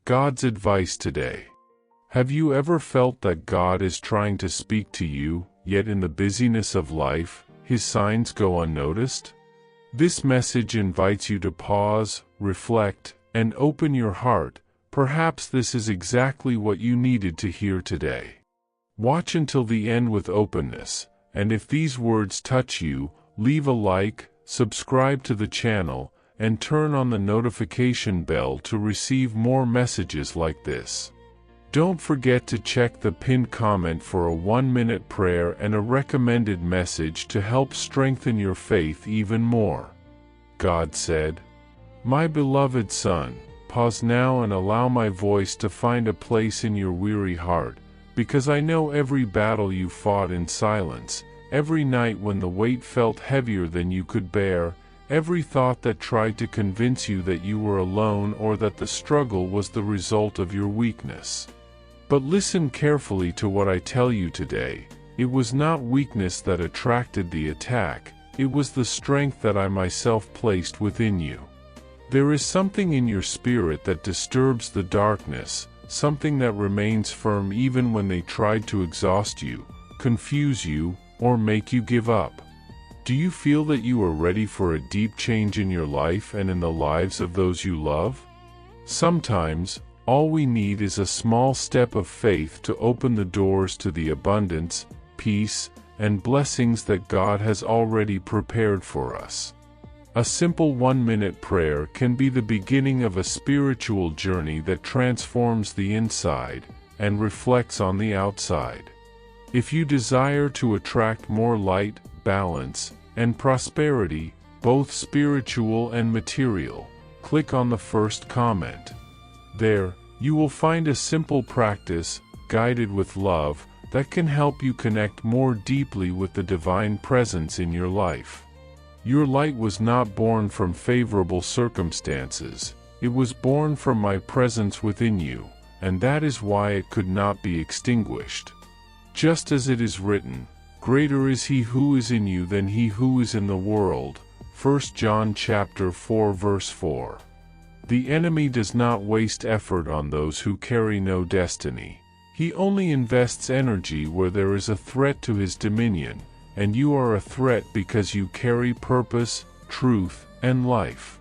God's advice today. Have you ever felt that God is trying to speak to you, yet in the busyness of life, His signs go unnoticed? This message invites you to pause, reflect, and open your heart. Perhaps this is exactly what you needed to hear today. Watch until the end with openness, and if these words touch you, leave a like, subscribe to the channel, and turn on the notification bell to receive more messages like this. Don't forget to check the pinned comment for a 1-minute prayer and a recommended message to help strengthen your faith even more. God said, "My beloved son, pause now and allow my voice to find a place in your weary heart, because I know every battle you fought in silence, every night when the weight felt heavier than you could bear, every thought that tried to convince you that you were alone or that the struggle was the result of your weakness. But listen carefully to what I tell you today. It was not weakness that attracted the attack, it was the strength that I myself placed within you. There is something in your spirit that disturbs the darkness, something that remains firm even when they tried to exhaust you, confuse you, or make you give up. Do you feel that you are ready for a deep change in your life and in the lives of those you love? Sometimes, all we need is a small step of faith to open the doors to the abundance, peace, and blessings that God has already prepared for us. A simple 1-minute prayer can be the beginning of a spiritual journey that transforms the inside and reflects on the outside. If you desire to attract more light, balance, and prosperity, both spiritual and material, click on the first comment. There, you will find a simple practice, guided with love, that can help you connect more deeply with the divine presence in your life. Your light was not born from favorable circumstances, it was born from my presence within you, and that is why it could not be extinguished. Just as it is written, "Greater is he who is in you than he who is in the world." 1 John chapter 4 verse 4. The enemy does not waste effort on those who carry no destiny. He only invests energy where there is a threat to his dominion, and you are a threat because you carry purpose, truth, and life.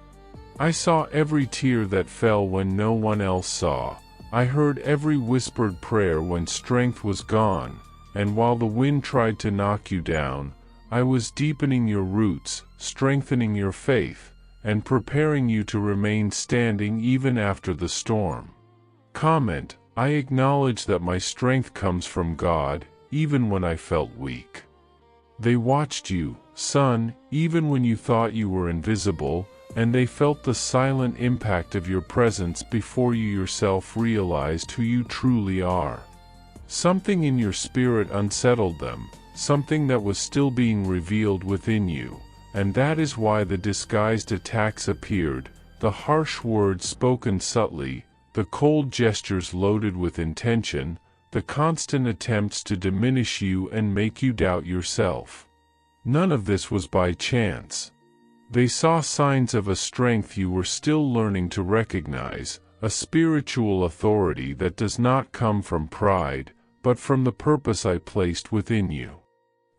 I saw every tear that fell when no one else saw. I heard every whispered prayer when strength was gone, and while the wind tried to knock you down, I was deepening your roots, strengthening your faith, and preparing you to remain standing even after the storm. Comment: I acknowledge that my strength comes from God, even when I felt weak. They watched you, son, even when you thought you were invisible, and they felt the silent impact of your presence before you yourself realized who you truly are. Something in your spirit unsettled them, something that was still being revealed within you, and that is why the disguised attacks appeared, the harsh words spoken subtly, the cold gestures loaded with intention, the constant attempts to diminish you and make you doubt yourself. None of this was by chance. They saw signs of a strength you were still learning to recognize, a spiritual authority that does not come from pride, but from the purpose I placed within you.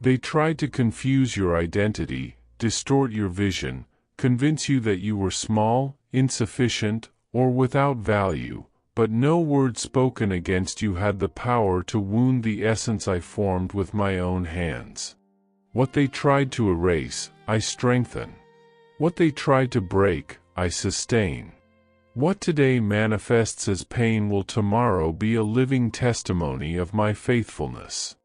They tried to confuse your identity, distort your vision, convince you that you were small, insufficient, or without value, but no word spoken against you had the power to wound the essence I formed with my own hands. What they tried to erase, I strengthen. What they tried to break, I sustain. What today manifests as pain will tomorrow be a living testimony of my faithfulness.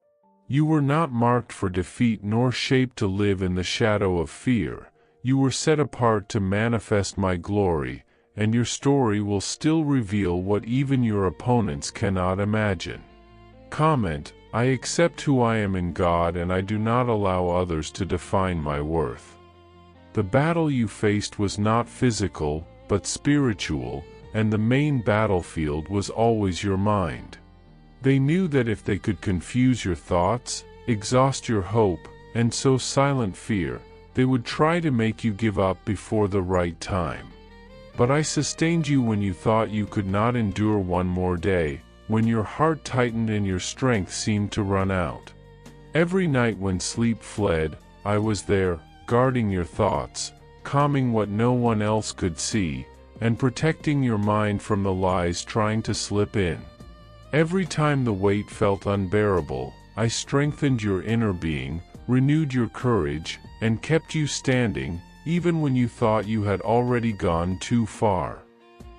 You were not marked for defeat nor shaped to live in the shadow of fear. You were set apart to manifest my glory, and your story will still reveal what even your opponents cannot imagine. Comment: I accept who I am in God and I do not allow others to define my worth. The battle you faced was not physical, but spiritual, and the main battlefield was always your mind. They knew that if they could confuse your thoughts, exhaust your hope, and sow silent fear, they would try to make you give up before the right time. But I sustained you when you thought you could not endure one more day, when your heart tightened and your strength seemed to run out. Every night when sleep fled, I was there, guarding your thoughts, calming what no one else could see, and protecting your mind from the lies trying to slip in. Every time the weight felt unbearable, I strengthened your inner being, renewed your courage, and kept you standing, even when you thought you had already gone too far.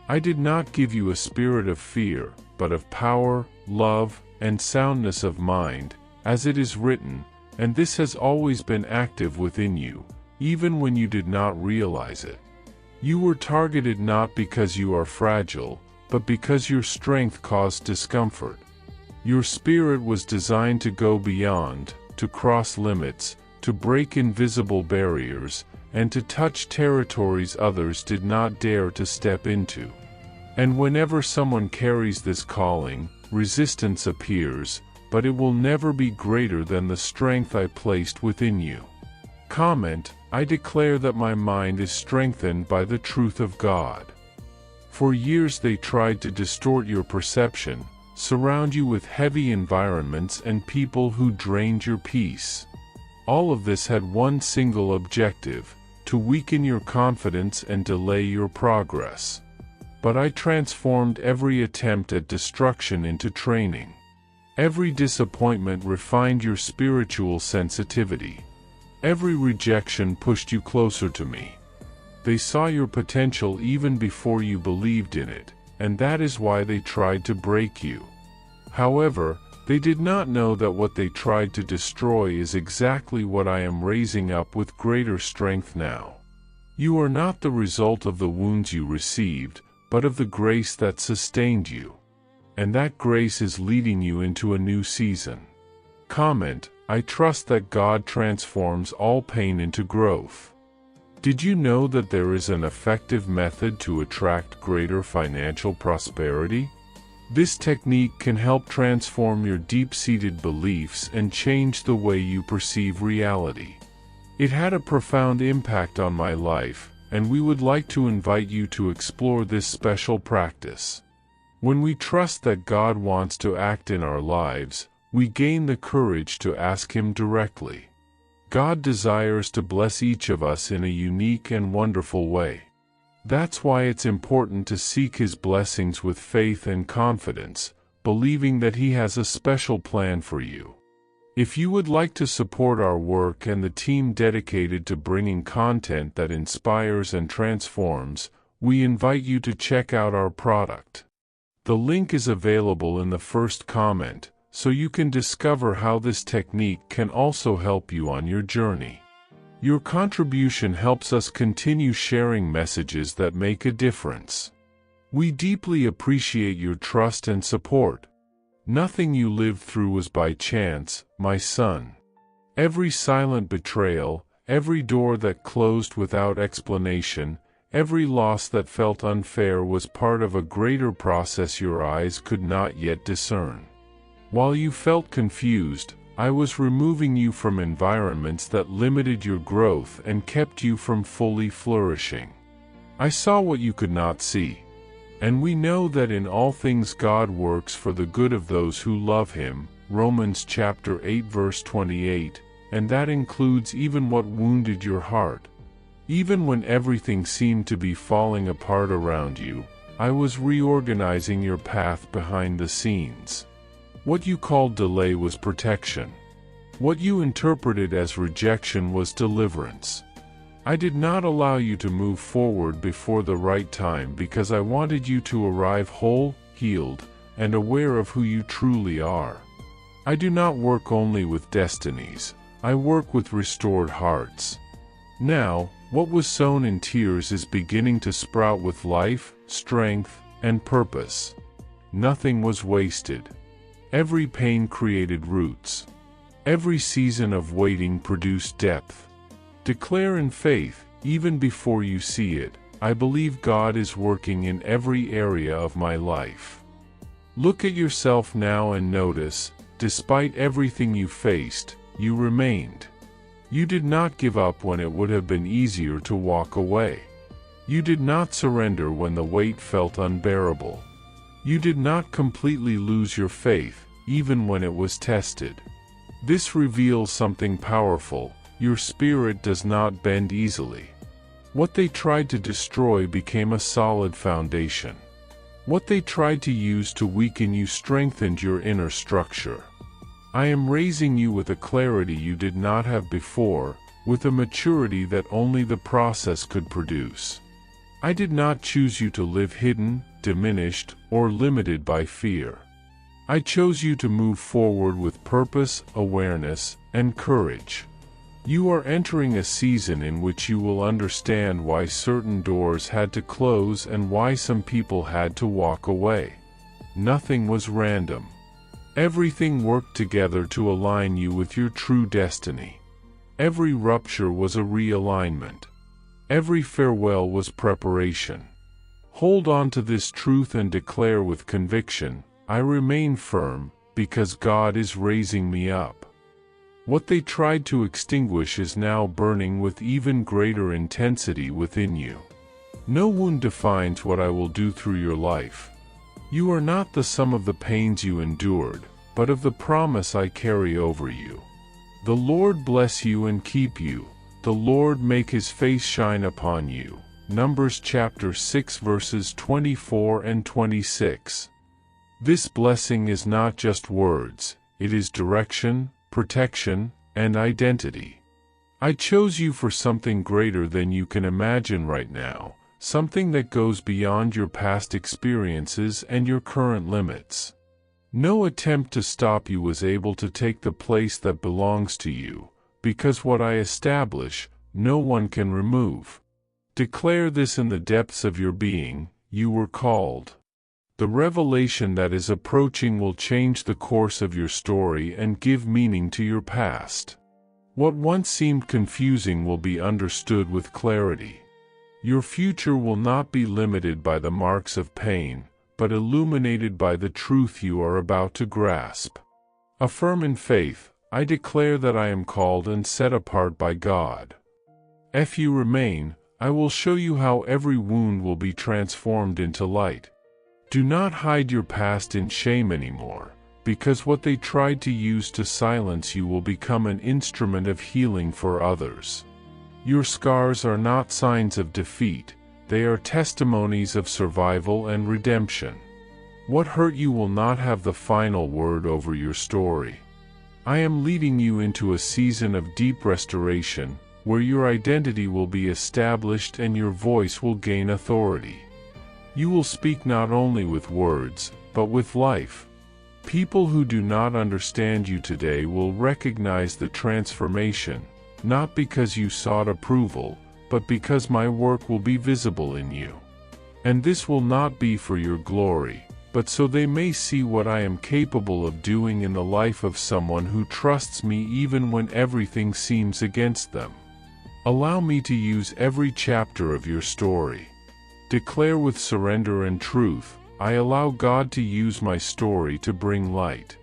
I did not give you a spirit of fear, but of power, love, and soundness of mind, as it is written, and this has always been active within you, even when you did not realize it. You were targeted not because you are fragile, but because your strength caused discomfort. Your spirit was designed to go beyond, to cross limits, to break invisible barriers, and to touch territories others did not dare to step into. And whenever someone carries this calling, resistance appears, but it will never be greater than the strength I placed within you. Comment: I declare that my mind is strengthened by the truth of God. For years they tried to distort your perception, surround you with heavy environments and people who drained your peace. All of this had one single objective: to weaken your confidence and delay your progress. But I transformed every attempt at destruction into training. Every disappointment refined your spiritual sensitivity. Every rejection pushed you closer to me. They saw your potential even before you believed in it, and that is why they tried to break you. However, they did not know that what they tried to destroy is exactly what I am raising up with greater strength now. You are not the result of the wounds you received, but of the grace that sustained you. And that grace is leading you into a new season. Comment: I trust that God transforms all pain into growth. Did you know that there is an effective method to attract greater financial prosperity? This technique can help transform your deep-seated beliefs and change the way you perceive reality. It had a profound impact on my life, and we would like to invite you to explore this special practice. When we trust that God wants to act in our lives, we gain the courage to ask Him directly. God desires to bless each of us in a unique and wonderful way. That's why it's important to seek His blessings with faith and confidence, believing that He has a special plan for you. If you would like to support our work and the team dedicated to bringing content that inspires and transforms, we invite you to check out our product. The link is available in the first comment, so you can discover how this technique can also help you on your journey. Your contribution helps us continue sharing messages that make a difference. We deeply appreciate your trust and support. Nothing you lived through was by chance, my son. Every silent betrayal, every door that closed without explanation, every loss that felt unfair was part of a greater process your eyes could not yet discern. While you felt confused, I was removing you from environments that limited your growth and kept you from fully flourishing. I saw what you could not see. And we know that in all things God works for the good of those who love Him, Romans chapter 8 verse 28, and that includes even what wounded your heart. Even when everything seemed to be falling apart around you, I was reorganizing your path behind the scenes. What you called delay was protection. What you interpreted as rejection was deliverance. I did not allow you to move forward before the right time because I wanted you to arrive whole, healed, and aware of who you truly are. I do not work only with destinies, I work with restored hearts. Now, what was sown in tears is beginning to sprout with life, strength, and purpose. Nothing was wasted. Every pain created roots. Every season of waiting produced depth. Declare in faith, even before you see it, I believe God is working in every area of my life. Look at yourself now and notice, despite everything you faced, you remained. You did not give up when it would have been easier to walk away. You did not surrender when the weight felt unbearable. You did not completely lose your faith, even when it was tested. This reveals something powerful: your spirit does not bend easily. What they tried to destroy became a solid foundation. What they tried to use to weaken you strengthened your inner structure. I am raising you with a clarity you did not have before, with a maturity that only the process could produce. I did not choose you to live hidden, diminished, or limited by fear. I chose you to move forward with purpose, awareness, and courage. You are entering a season in which you will understand why certain doors had to close and why some people had to walk away. Nothing was random. Everything worked together to align you with your true destiny. Every rupture was a realignment. Every farewell was preparation. Hold on to this truth and declare with conviction, I remain firm, because God is raising me up. What they tried to extinguish is now burning with even greater intensity within you. No wound defines what I will do through your life. You are not the sum of the pains you endured, but of the promise I carry over you. The Lord bless you and keep you. The Lord make his face shine upon you. Numbers chapter 6 verses 24 and 26. This blessing is not just words, it is direction, protection, and identity. I chose you for something greater than you can imagine right now, something that goes beyond your past experiences and your current limits. No attempt to stop you was able to take the place that belongs to you, because what I establish, no one can remove. Declare this in the depths of your being: you were called. The revelation that is approaching will change the course of your story and give meaning to your past. What once seemed confusing will be understood with clarity. Your future will not be limited by the marks of pain, but illuminated by the truth you are about to grasp. Affirm in faith, I declare that I am called and set apart by God. If you remain, I will show you how every wound will be transformed into light. Do not hide your past in shame anymore, because what they tried to use to silence you will become an instrument of healing for others. Your scars are not signs of defeat, they are testimonies of survival and redemption. What hurt you will not have the final word over your story. I am leading you into a season of deep restoration, where your identity will be established and your voice will gain authority. You will speak not only with words, but with life. People who do not understand you today will recognize the transformation, not because you sought approval, but because my work will be visible in you. And this will not be for your glory, but so they may see what I am capable of doing in the life of someone who trusts me even when everything seems against them. Allow me to use every chapter of your story. Declare with surrender and truth, I allow God to use my story to bring light.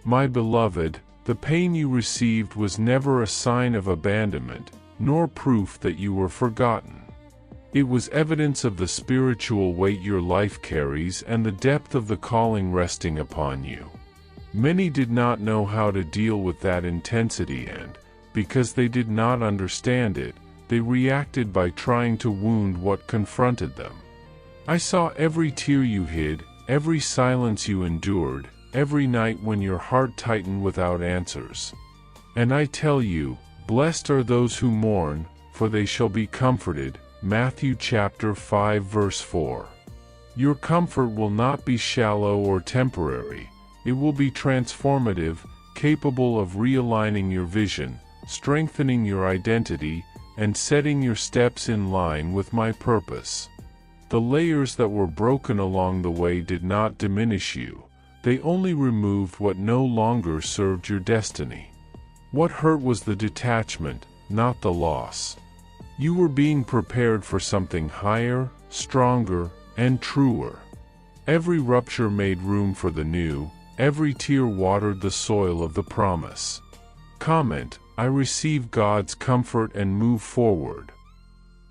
My beloved, the pain you received was never a sign of abandonment, nor proof that you were forgotten. It was evidence of the spiritual weight your life carries and the depth of the calling resting upon you. Many did not know how to deal with that intensity and, because they did not understand it, they reacted by trying to wound what confronted them. I saw every tear you hid, every silence you endured, every night when your heart tightened without answers. And I tell you, blessed are those who mourn, for they shall be comforted. Matthew chapter 5 verse 4. Your comfort will not be shallow or temporary, it will be transformative, capable of realigning your vision, strengthening your identity, and setting your steps in line with my purpose. The layers that were broken along the way did not diminish you, they only removed what no longer served your destiny. What hurt was the detachment, not the loss. You were being prepared for something higher, stronger, and truer. Every rupture made room for the new, every tear watered the soil of the promise. Comment, I receive God's comfort and move forward.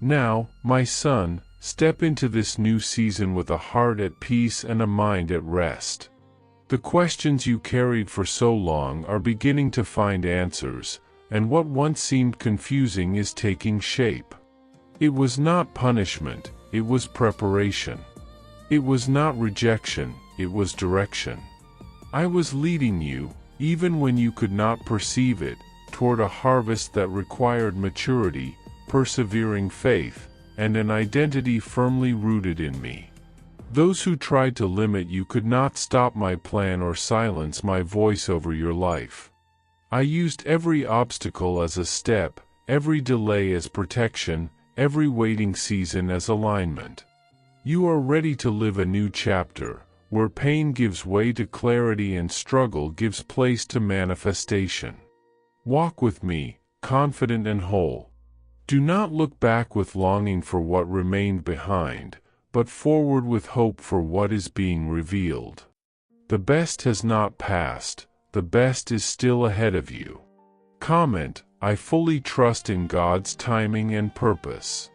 Now, my son, step into this new season with a heart at peace and a mind at rest. The questions you carried for so long are beginning to find answers, and what once seemed confusing is taking shape. It was not punishment, it was preparation. It was not rejection, it was direction. I was leading you, even when you could not perceive it, toward a harvest that required maturity, persevering faith, and an identity firmly rooted in me. Those who tried to limit you could not stop my plan or silence my voice over your life. I used every obstacle as a step, every delay as protection, every waiting season as alignment. You are ready to live a new chapter, where pain gives way to clarity and struggle gives place to manifestation. Walk with me, confident and whole. Do not look back with longing for what remained behind, but forward with hope for what is being revealed. The best has not passed, the best is still ahead of you. Comment, I fully trust in God's timing and purpose.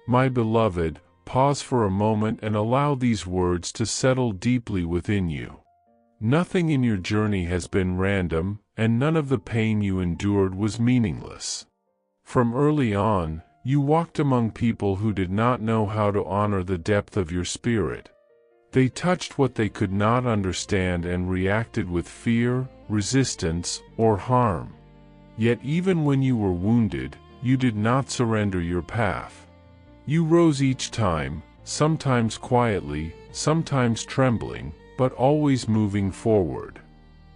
My beloved, pause for a moment and allow these words to settle deeply within you. Nothing in your journey has been random, and none of the pain you endured was meaningless. From early on, you walked among people who did not know how to honor the depth of your spirit. They touched what they could not understand and reacted with fear, resistance, or harm. Yet even when you were wounded, you did not surrender your path. You rose each time, sometimes quietly, sometimes trembling, but always moving forward.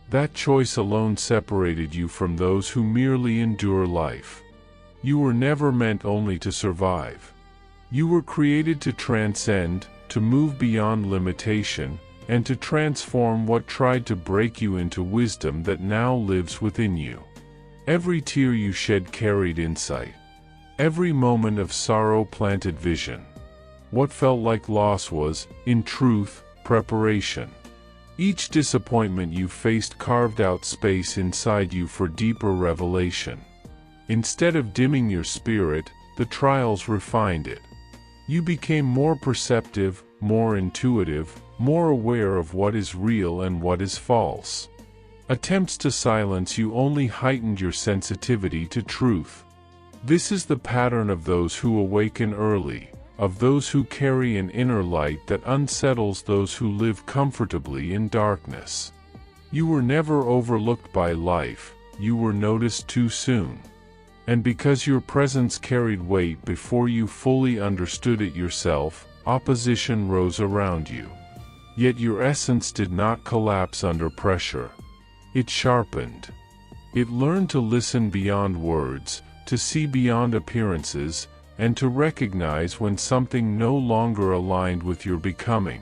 That choice alone separated you from those who merely endure life. You were never meant only to survive. You were created to transcend, to move beyond limitation, and to transform what tried to break you into wisdom that now lives within you. Every tear you shed carried insight. Every moment of sorrow planted vision. What felt like loss was, in truth, preparation. Each disappointment you faced carved out space inside you for deeper revelation. Instead of dimming your spirit, the trials refined it. You became more perceptive, more intuitive, more aware of what is real and what is false. Attempts to silence you only heightened your sensitivity to truth. This is the pattern of those who awaken early, of those who carry an inner light that unsettles those who live comfortably in darkness. You were never overlooked by life, you were noticed too soon. And because your presence carried weight before you fully understood it yourself, opposition rose around you. Yet your essence did not collapse under pressure. It sharpened. It learned to listen beyond words, to see beyond appearances, and to recognize when something no longer aligned with your becoming.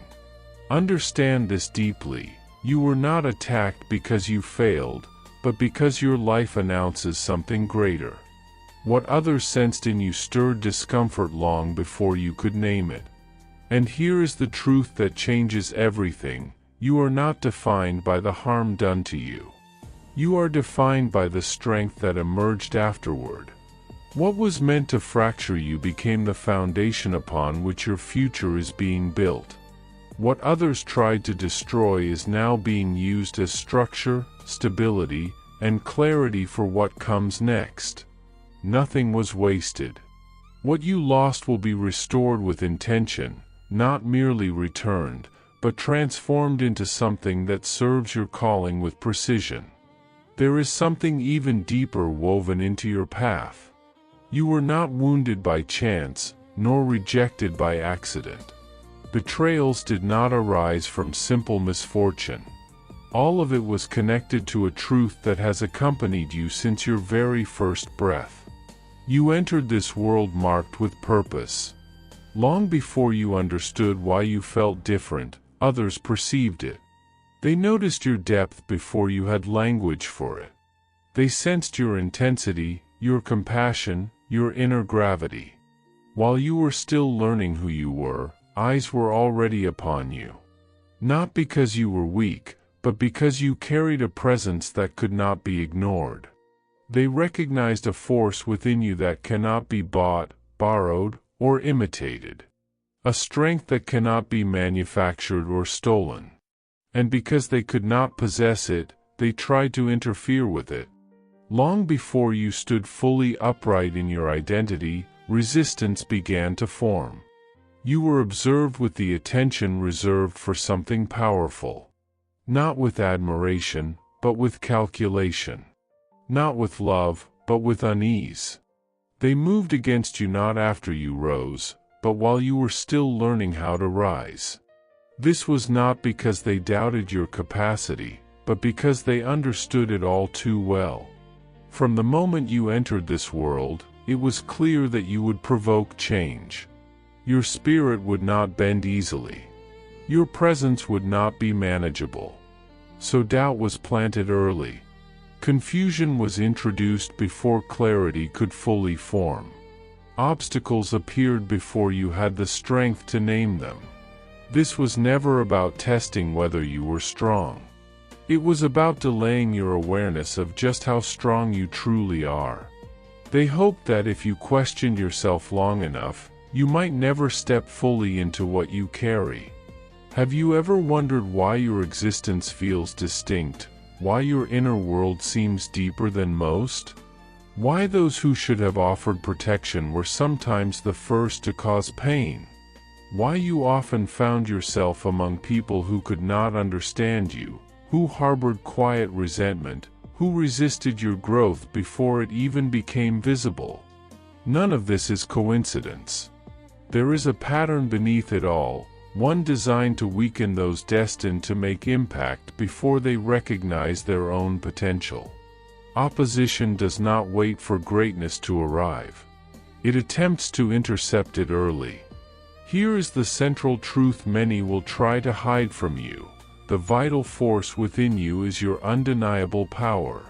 Understand this deeply. You were not attacked because you failed, but because your life announces something greater. What others sensed in you stirred discomfort long before you could name it. And here is the truth that changes everything: you are not defined by the harm done to you. You are defined by the strength that emerged afterward. What was meant to fracture you became the foundation upon which your future is being built. What others tried to destroy is now being used as structure, stability, and clarity for what comes next. Nothing was wasted. What you lost will be restored with intention, not merely returned, but transformed into something that serves your calling with precision. There is something even deeper woven into your path. You were not wounded by chance, nor rejected by accident. Betrayals did not arise from simple misfortune. All of it was connected to a truth that has accompanied you since your very first breath. You entered this world marked with purpose. Long before you understood why you felt different, others perceived it. They noticed your depth before you had language for it. They sensed your intensity, your compassion, your inner gravity. While you were still learning who you were, eyes were already upon you. Not because you were weak, but because you carried a presence that could not be ignored. They recognized a force within you that cannot be bought, borrowed, or imitated. A strength that cannot be manufactured or stolen. And because they could not possess it, they tried to interfere with it. Long before you stood fully upright in your identity, resistance began to form. You were observed with the attention reserved for something powerful. Not with admiration, but with calculation. Not with love, but with unease. They moved against you not after you rose, but while you were still learning how to rise. This was not because they doubted your capacity, but because they understood it all too well. From the moment you entered this world, it was clear that you would provoke change. Your spirit would not bend easily. Your presence would not be manageable. So doubt was planted early. Confusion was introduced before clarity could fully form. Obstacles appeared before you had the strength to name them. This was never about testing whether you were strong. It was about delaying your awareness of just how strong you truly are. They hoped that if you questioned yourself long enough, you might never step fully into what you carry. Have you ever wondered why your existence feels distinct, why your inner world seems deeper than most? Why those who should have offered protection were sometimes the first to cause pain? Why you often found yourself among people who could not understand you, who harbored quiet resentment, who resisted your growth before it even became visible? None of this is coincidence. There is a pattern beneath it all, one designed to weaken those destined to make impact before they recognize their own potential. Opposition does not wait for greatness to arrive. It attempts to intercept it early. Here is the central truth many will try to hide from you. The vital force within you is your undeniable power.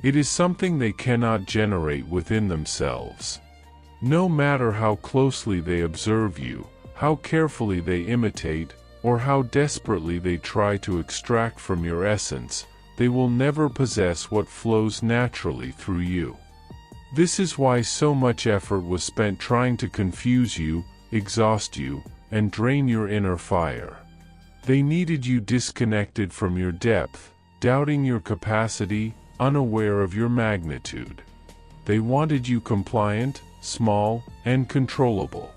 It is something they cannot generate within themselves. No matter how closely they observe you, how carefully they imitate, or how desperately they try to extract from your essence, they will never possess what flows naturally through you. This is why so much effort was spent trying to confuse you, exhaust you, and drain your inner fire. They needed you disconnected from your depth, doubting your capacity, unaware of your magnitude. They wanted you compliant, small, and controllable.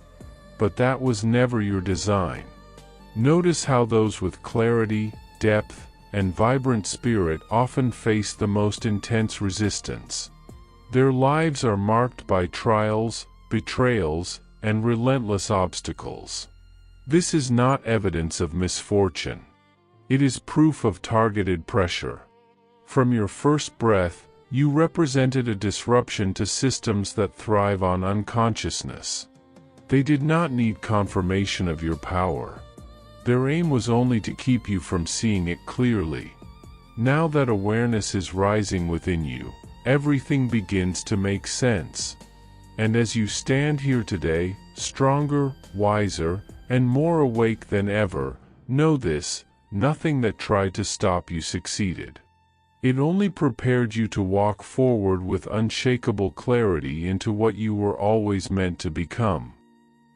But that was never your design. Notice how those with clarity, depth, and vibrant spirit often face the most intense resistance. Their lives are marked by trials, betrayals, and relentless obstacles. This is not evidence of misfortune. It is proof of targeted pressure. From your first breath, you represented a disruption to systems that thrive on unconsciousness. They did not need confirmation of your power. Their aim was only to keep you from seeing it clearly. Now that awareness is rising within you, everything begins to make sense. And as you stand here today, stronger, wiser, and more awake than ever, know this: nothing that tried to stop you succeeded. It only prepared you to walk forward with unshakable clarity into what you were always meant to become.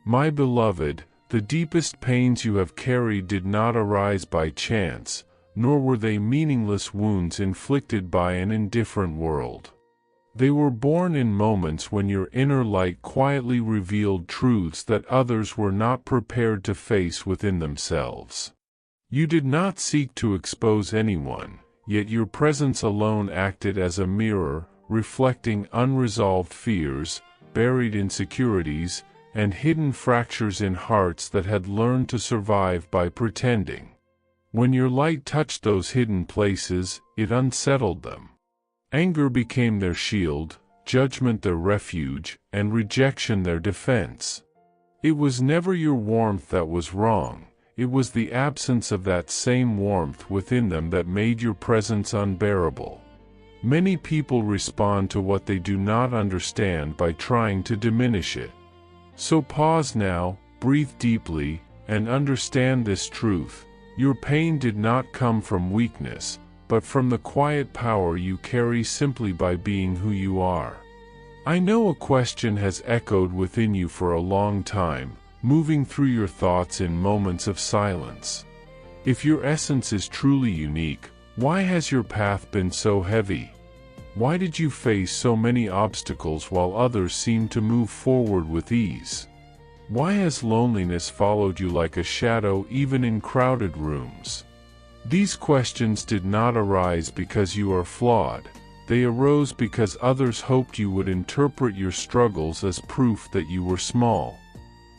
My beloved, the deepest pains you have carried did not arise by chance, nor were they meaningless wounds inflicted by an indifferent world. They were born in moments when your inner light quietly revealed truths that others were not prepared to face within themselves. You did not seek to expose anyone, yet your presence alone acted as a mirror, reflecting unresolved fears, buried insecurities, and hidden fractures in hearts that had learned to survive by pretending. When your light touched those hidden places, it unsettled them. Anger became their shield, judgment their refuge, and rejection their defense. It was never your warmth that was wrong, it was the absence of that same warmth within them that made your presence unbearable. Many people respond to what they do not understand by trying to diminish it. So pause now, breathe deeply, and understand this truth: your pain did not come from weakness, but from the quiet power you carry simply by being who you are. I know a question has echoed within you for a long time, moving through your thoughts in moments of silence. If your essence is truly unique, why has your path been so heavy? Why did you face so many obstacles while others seem to move forward with ease? Why has loneliness followed you like a shadow even in crowded rooms? These questions did not arise because you are flawed. They arose because others hoped you would interpret your struggles as proof that you were small.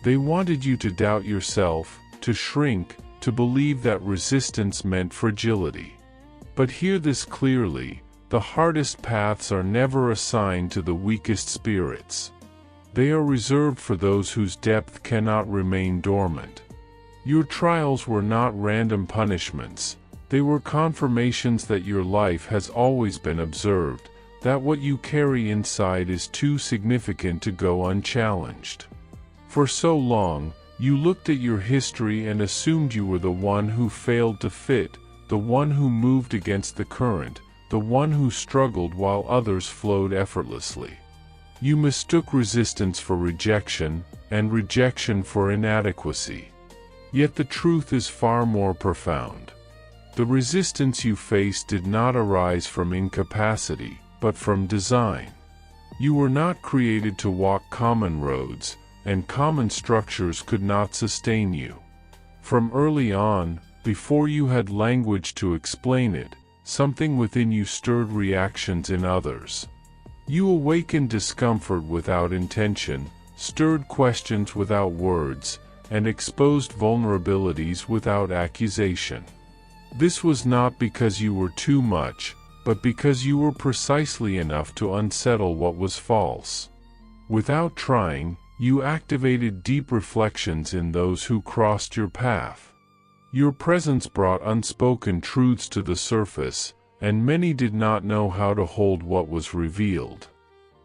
They wanted you to doubt yourself, to shrink, to believe that resistance meant fragility. But hear this clearly, the hardest paths are never assigned to the weakest spirits. They are reserved for those whose depth cannot remain dormant. Your trials were not random punishments. They were confirmations that your life has always been observed, that what you carry inside is too significant to go unchallenged. For so long, you looked at your history and assumed you were the one who failed to fit, the one who moved against the current, the one who struggled while others flowed effortlessly. You mistook resistance for rejection, and rejection for inadequacy. Yet the truth is far more profound. The resistance you faced did not arise from incapacity, but from design. You were not created to walk common roads, and common structures could not sustain you. From early on, before you had language to explain it, something within you stirred reactions in others. You awakened discomfort without intention, stirred questions without words, and exposed vulnerabilities without accusation. This was not because you were too much, but because you were precisely enough to unsettle what was false. Without trying, you activated deep reflections in those who crossed your path. Your presence brought unspoken truths to the surface, and many did not know how to hold what was revealed.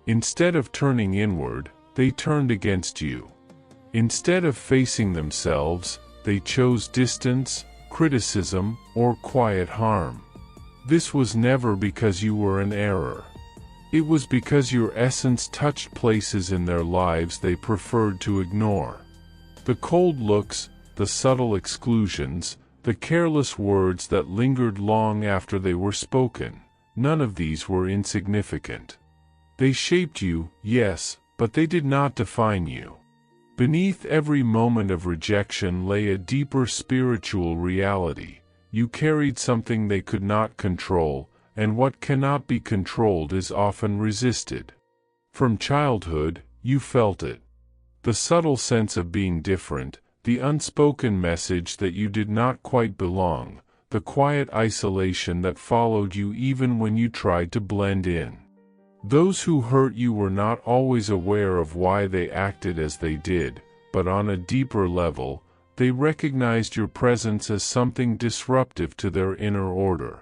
Instead of turning inward, they turned against you. Instead of facing themselves, they chose distance, criticism, or quiet harm. This was never because you were an error. It was because your essence touched places in their lives they preferred to ignore. The cold looks, the subtle exclusions, the careless words that lingered long after they were spoken, none of these were insignificant. They shaped you, yes, but they did not define you. Beneath every moment of rejection lay a deeper spiritual reality. You carried something they could not control, and what cannot be controlled is often resisted. From childhood, you felt it. The subtle sense of being different, the unspoken message that you did not quite belong, the quiet isolation that followed you even when you tried to blend in. Those who hurt you were not always aware of why they acted as they did, but on a deeper level, they recognized your presence as something disruptive to their inner order.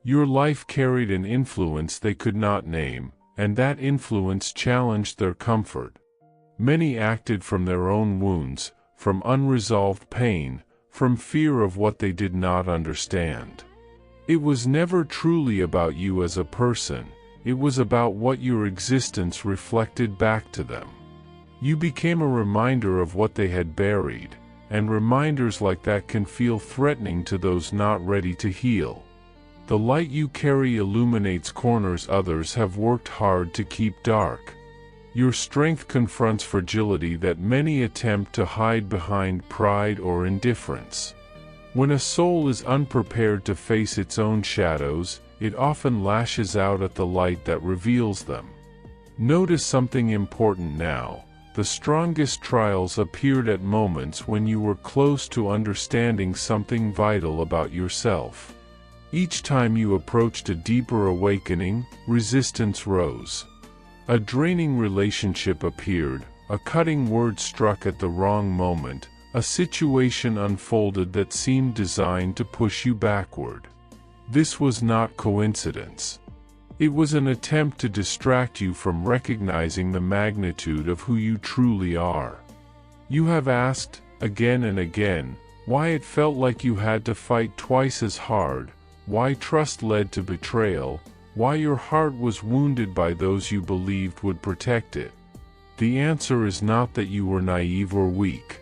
Your life carried an influence they could not name, and that influence challenged their comfort. Many acted from their own wounds, from unresolved pain, from fear of what they did not understand. It was never truly about you as a person, it was about what your existence reflected back to them. You became a reminder of what they had buried, and reminders like that can feel threatening to those not ready to heal. The light you carry illuminates corners others have worked hard to keep dark. Your strength confronts fragility that many attempt to hide behind pride or indifference. When a soul is unprepared to face its own shadows, it often lashes out at the light that reveals them. Notice something important now. The strongest trials appeared at moments when you were close to understanding something vital about yourself. Each time you approached a deeper awakening, resistance rose. A draining relationship appeared, a cutting word struck at the wrong moment, a situation unfolded that seemed designed to push you backward. This was not coincidence. It was an attempt to distract you from recognizing the magnitude of who you truly are. You have asked, again and again, why it felt like you had to fight twice as hard, why trust led to betrayal, Why your heart was wounded by those you believed would protect it. The answer is not that you were naive or weak.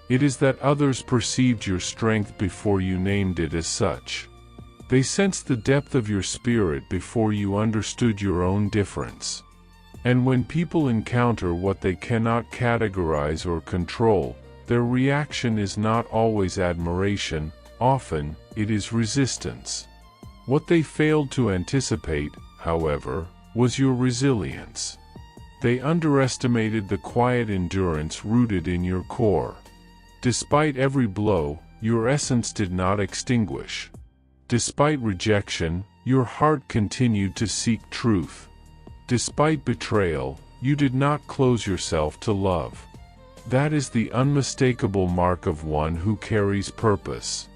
It is that others perceived your strength before you named it as such. They sensed the depth of your spirit before you understood your own difference. And when people encounter what they cannot categorize or control, their reaction is not always admiration, often it is resistance. What they failed to anticipate, however, was your resilience. They underestimated the quiet endurance rooted in your core. Despite every blow, your essence did not extinguish. Despite rejection, your heart continued to seek truth. Despite betrayal, you did not close yourself to love. That is the unmistakable mark of one who carries purpose.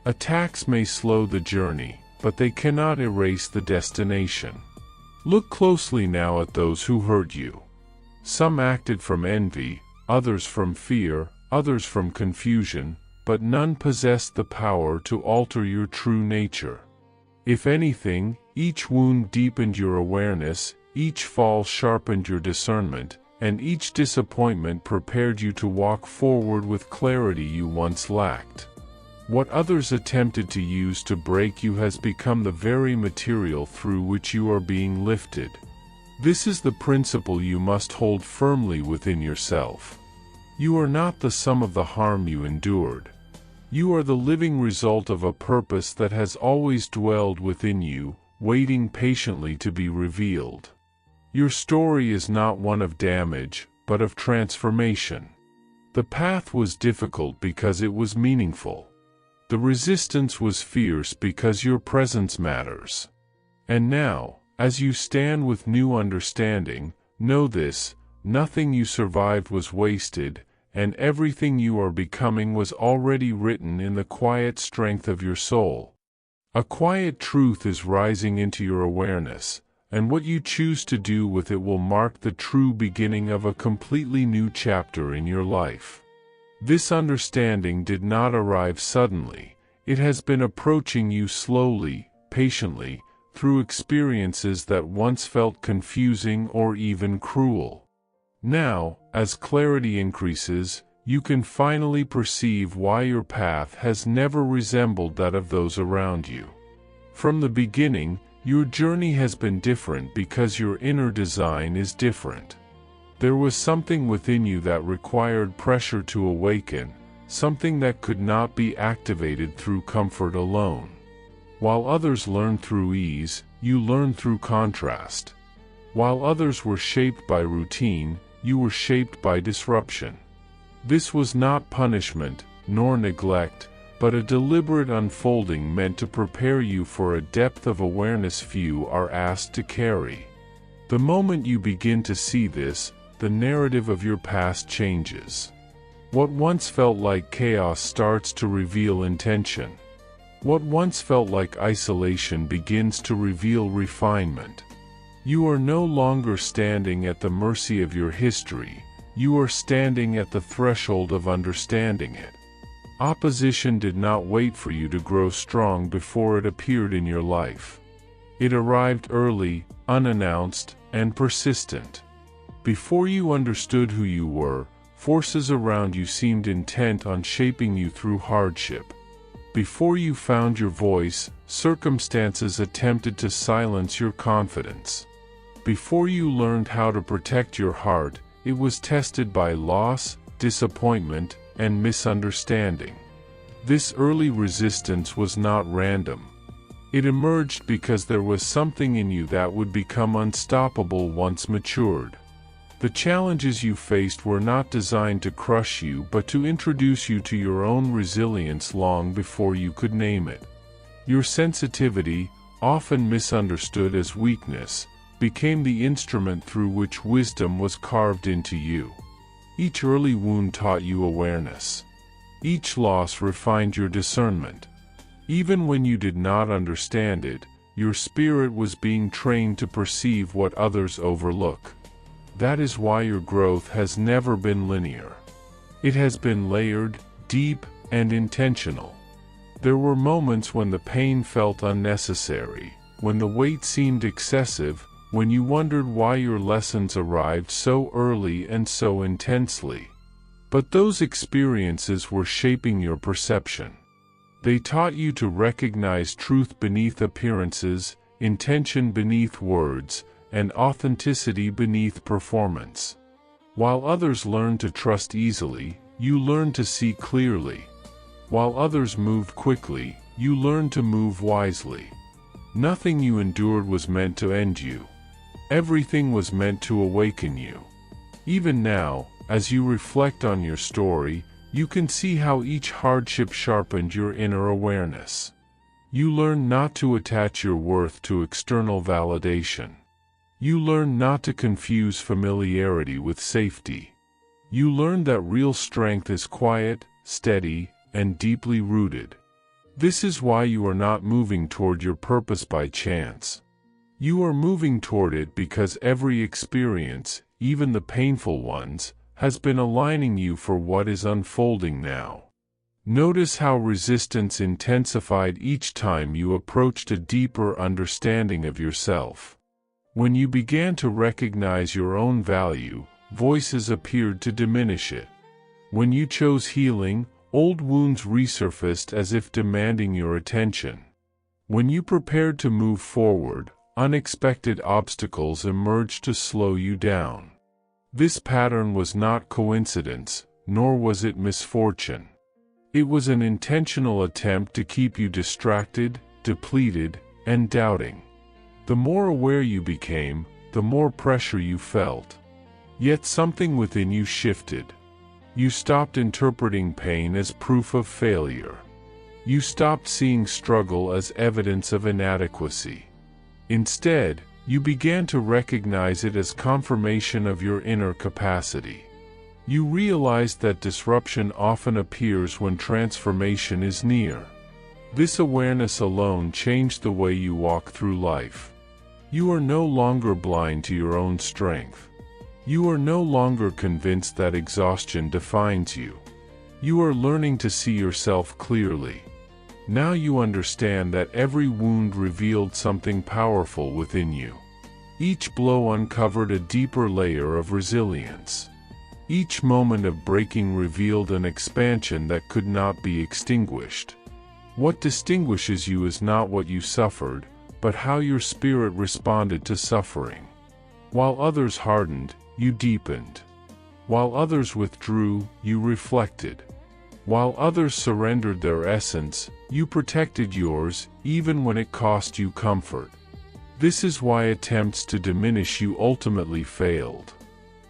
Attacks may slow the journey, but they cannot erase the destination. Look closely now at those who hurt you. Some acted from envy, others from fear, others from confusion, but none possessed the power to alter your true nature. If anything, each wound deepened your awareness, each fall sharpened your discernment, and each disappointment prepared you to walk forward with clarity you once lacked. What others attempted to use to break you has become the very material through which you are being lifted. This is the principle you must hold firmly within yourself. You are not the sum of the harm you endured. You are the living result of a purpose that has always dwelled within you, waiting patiently to be revealed. Your story is not one of damage, but of transformation. The path was difficult because it was meaningful. The resistance was fierce because your presence matters. And now, as you stand with new understanding, know this: nothing you survived was wasted, and everything you are becoming was already written in the quiet strength of your soul. A quiet truth is rising into your awareness, and what you choose to do with it will mark the true beginning of a completely new chapter in your life. This understanding did not arrive suddenly. It has been approaching you slowly, patiently, through experiences that once felt confusing or even cruel. Now, as clarity increases, you can finally perceive why your path has never resembled that of those around you. From the beginning, your journey has been different because your inner design is different. There was something within you that required pressure to awaken, something that could not be activated through comfort alone. While others learned through ease, you learned through contrast. While others were shaped by routine, you were shaped by disruption. This was not punishment, nor neglect, but a deliberate unfolding meant to prepare you for a depth of awareness few are asked to carry. The moment you begin to see this, the narrative of your past changes. What once felt like chaos starts to reveal intention. What once felt like isolation begins to reveal refinement. You are no longer standing at the mercy of your history, you are standing at the threshold of understanding it. Opposition did not wait for you to grow strong before it appeared in your life. It arrived early, unannounced, and persistent. Before you understood who you were, forces around you seemed intent on shaping you through hardship. Before you found your voice, circumstances attempted to silence your confidence. Before you learned how to protect your heart, it was tested by loss, disappointment, and misunderstanding. This early resistance was not random. It emerged because there was something in you that would become unstoppable once matured. The challenges you faced were not designed to crush you but to introduce you to your own resilience long before you could name it. Your sensitivity, often misunderstood as weakness, became the instrument through which wisdom was carved into you. Each early wound taught you awareness. Each loss refined your discernment. Even when you did not understand it, your spirit was being trained to perceive what others overlook. That is why your growth has never been linear. It has been layered, deep, and intentional. There were moments when the pain felt unnecessary, when the wait seemed excessive, when you wondered why your lessons arrived so early and so intensely. But those experiences were shaping your perception. They taught you to recognize truth beneath appearances, intention beneath words, and authenticity beneath performance. While others learned to trust easily, you learned to see clearly. While others moved quickly, you learned to move wisely. Nothing you endured was meant to end you. Everything was meant to awaken you. Even now, as you reflect on your story, you can see how each hardship sharpened your inner awareness. You learned not to attach your worth to external validation. You learned not to confuse familiarity with safety. You learned that real strength is quiet, steady, and deeply rooted. This is why you are not moving toward your purpose by chance. You are moving toward it because every experience, even the painful ones, has been aligning you for what is unfolding now. Notice how resistance intensified each time you approached a deeper understanding of yourself. When you began to recognize your own value, voices appeared to diminish it. When you chose healing, old wounds resurfaced as if demanding your attention. When you prepared to move forward, unexpected obstacles emerged to slow you down. This pattern was not coincidence, nor was it misfortune. It was an intentional attempt to keep you distracted, depleted, and doubting. The more aware you became, the more pressure you felt. Yet something within you shifted. You stopped interpreting pain as proof of failure. You stopped seeing struggle as evidence of inadequacy. Instead, you began to recognize it as confirmation of your inner capacity. You realized that disruption often appears when transformation is near. This awareness alone changed the way you walk through life. You are no longer blind to your own strength. You are no longer convinced that exhaustion defines you. You are learning to see yourself clearly. Now you understand that every wound revealed something powerful within you. Each blow uncovered a deeper layer of resilience. Each moment of breaking revealed an expansion that could not be extinguished. What distinguishes you is not what you suffered, but how your spirit responded to suffering. While others hardened, you deepened. While others withdrew, you reflected. While others surrendered their essence, you protected yours, even when it cost you comfort. This is why attempts to diminish you ultimately failed.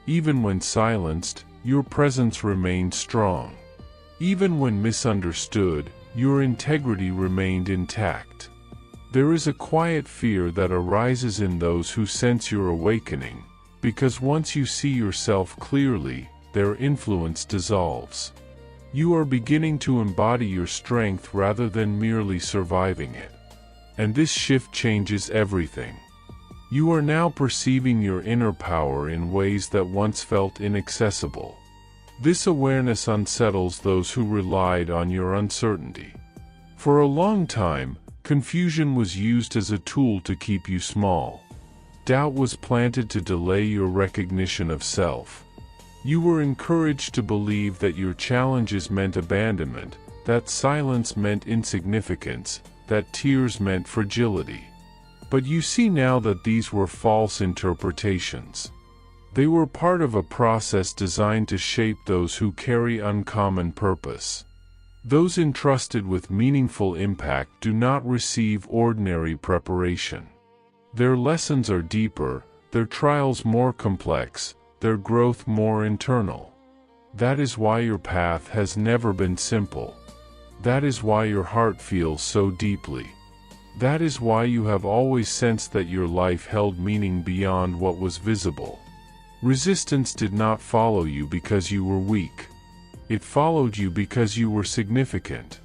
Even when silenced, your presence remained strong. Even when misunderstood, your integrity remained intact. There is a quiet fear that arises in those who sense your awakening, because once you see yourself clearly, their influence dissolves. You are beginning to embody your strength rather than merely surviving it. And this shift changes everything. You are now perceiving your inner power in ways that once felt inaccessible. This awareness unsettles those who relied on your uncertainty. For a long time, confusion was used as a tool to keep you small. Doubt was planted to delay your recognition of self. You were encouraged to believe that your challenges meant abandonment, that silence meant insignificance, that tears meant fragility. But you see now that these were false interpretations. They were part of a process designed to shape those who carry uncommon purpose. Those entrusted with meaningful impact do not receive ordinary preparation. Their lessons are deeper, their trials more complex, their growth more internal. That is why your path has never been simple. That is why your heart feels so deeply. That is why you have always sensed that your life held meaning beyond what was visible. Resistance did not follow you because you were weak. It followed you because you were significant.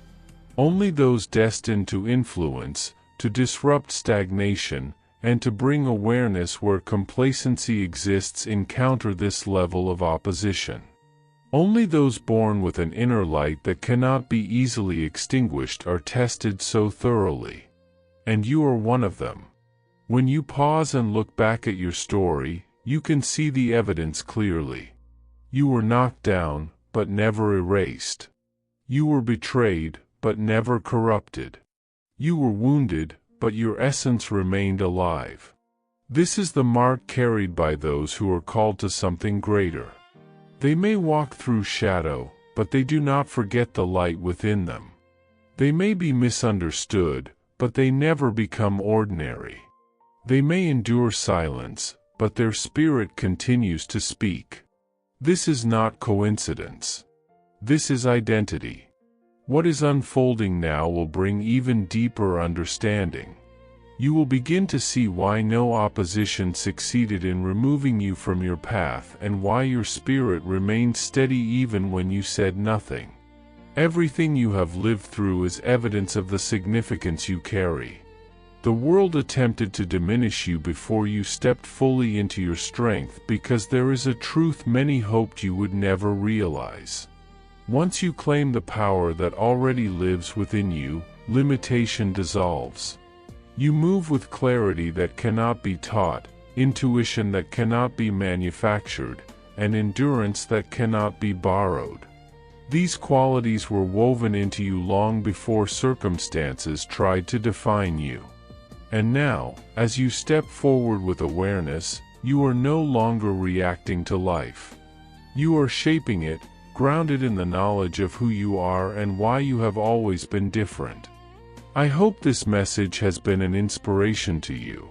Only those destined to influence, to disrupt stagnation, and to bring awareness where complacency exists encounter this level of opposition. Only those born with an inner light that cannot be easily extinguished are tested so thoroughly. And you are one of them. When you pause and look back at your story, you can see the evidence clearly. You were knocked down, but never erased. You were betrayed, but never corrupted. You were wounded, but your essence remained alive. This is the mark carried by those who are called to something greater. They may walk through shadow, but they do not forget the light within them. They may be misunderstood, but they never become ordinary. They may endure silence, but their spirit continues to speak. This is not coincidence. This is identity. What is unfolding now will bring even deeper understanding. You will begin to see why no opposition succeeded in removing you from your path and why your spirit remained steady even when you said nothing. Everything you have lived through is evidence of the significance you carry. The world attempted to diminish you before you stepped fully into your strength because there is a truth many hoped you would never realize. Once you claim the power that already lives within you, limitation dissolves. You move with clarity that cannot be taught, intuition that cannot be manufactured, and endurance that cannot be borrowed. These qualities were woven into you long before circumstances tried to define you. And now, as you step forward with awareness, you are no longer reacting to life. You are shaping it, grounded in the knowledge of who you are and why you have always been different. I hope this message has been an inspiration to you.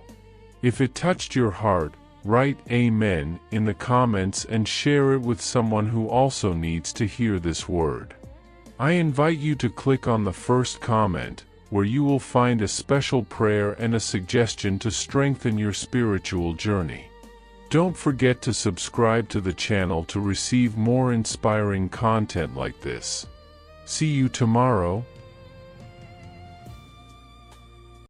If it touched your heart, write Amen in the comments and share it with someone who also needs to hear this word. I invite you to click on the first comment, where you will find a special prayer and a suggestion to strengthen your spiritual journey. Don't forget to subscribe to the channel to receive more inspiring content like this. See you tomorrow.